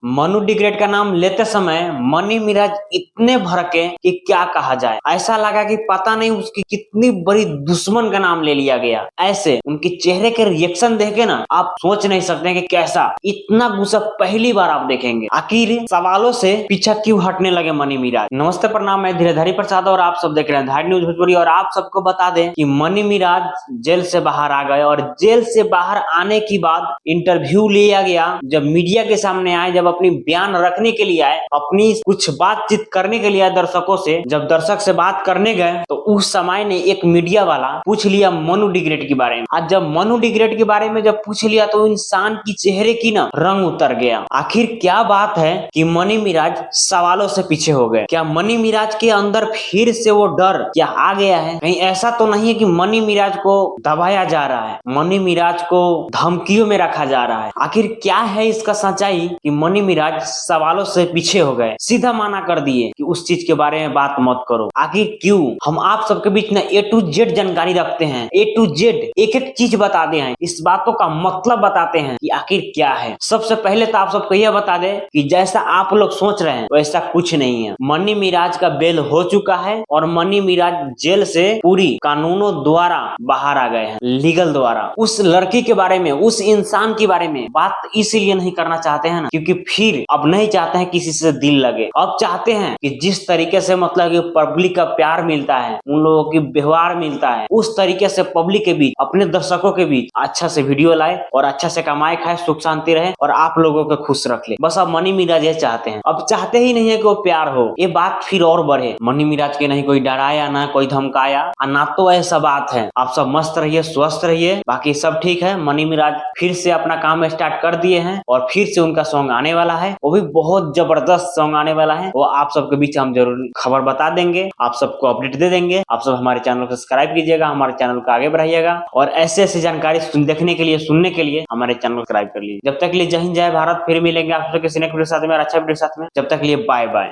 Manu degrade का नाम लेते समय मनी मिराज इतने भड़के कि क्या कहा जाए। ऐसा लगा कि पता नहीं उसकी कितनी बड़ी दुश्मन का नाम ले लिया गया। ऐसे उनके चेहरे के रिएक्शन देखे ना आप सोच नहीं सकते कि कैसा इतना गुस्सा पहली बार आप देखेंगे। आखिर सवालों से पीछा क्यों हटने लगे मनी मिराज। नमस्ते प्रणाम, मैं धीरेधारी प्रसाद और आप सब देख रहे हैं धारी न्यूज भोजपुरी। और आप सबको बता दें कि मनी मिराज जेल से बाहर आ गए और जेल से बाहर आने के बाद इंटरव्यू लिया गया। जब मीडिया के सामने आए, जब अपनी बयान रखने के लिए आए, अपनी कुछ बातचीत करने के लिए आए दर्शकों से, जब दर्शक से बात करने गए तो उस समय ने एक मीडिया वाला पूछ लिया मनु डिग्रेड के बारे में। आज जब मनु डिग्रेड के बारे में जब पूछ लिया तो इंसान की चेहरे की ना रंग उतर गया। आखिर क्या बात है कि मनी मिराज सवालों से पीछे हो गए। क्या मनी मिराज के अंदर फिर से वो डर क्या आ गया है? कहीं ऐसा तो नहीं है कि मनी मिराज को दबाया जा रहा है, मनी मिराज को धमकियों में रखा जा रहा है? आखिर क्या है इसका सच्चाई कि मनी मिराज सवालों से पीछे हो गए, सीधा माना कर दिए कि उस चीज के बारे में बात मत करो? आखिर क्यों? हम आप सबके बीच ना A to Z जानकारी रखते हैं, A to Z एक एक चीज बताते हैं, इस बातों का मतलब बताते हैं कि आखिर क्या है। सबसे पहले तो आप सबको यह बता दें कि जैसा आप लोग सोच रहे हैं वैसा कुछ नहीं है। मनी मिराज का बेल हो चुका है और मनी मिराज जेल से पूरी कानूनों द्वारा बाहर आ गए हैं, लीगल द्वारा। उस लड़की के बारे में, उस इंसान के बारे में बात इसलिए नहीं करना चाहते हैं ना क्योंकि फिर अब नहीं चाहते हैं किसी से दिल लगे। अब चाहते हैं कि जिस तरीके से मतलब कि पब्लिक का प्यार मिलता है, उन लोगों की व्यवहार मिलता है, उस तरीके से पब्लिक के बीच, अपने दर्शकों के बीच अच्छा से वीडियो लाए और अच्छा से कमाए खाए, सुख शांति रहे और आप लोगों को खुश रख ले। बस अब मनी मिराज ये चाहते हैं। अब चाहते ही नहीं है कि वो प्यार हो, ये बात फिर और बढ़े। मनी मिराज के नहीं कोई डराया, ना कोई धमकाया, ना तो ऐसा बात है। आप सब मस्त रहिए, स्वस्थ रहिए, बाकी सब ठीक है। मनी मिराज फिर से अपना काम स्टार्ट कर दिए हैं और फिर से उनका सॉन्ग आने वाला है, वो भी बहुत जबरदस्त सॉन्ग आने वाला है। वो आप सबके बीच हम जरूर खबर बता देंगे, आप सबको अपडेट दे देंगे। आप सब हमारे चैनल को सब्सक्राइब कीजिएगा, हमारे चैनल को आगे बढ़ाइएगा और ऐसे ऐसे जानकारी देखने के लिए, सुनने के लिए हमारे चैनल को सब्सक्राइब कर लीजिए। जब तक लिए जय हिंद जय भारत, फिर मिलेंगे आप सबके नेक्स्ट वीडियो साथ में और अच्छा वीडियो साथ में। जब तक लिए बाय बाय।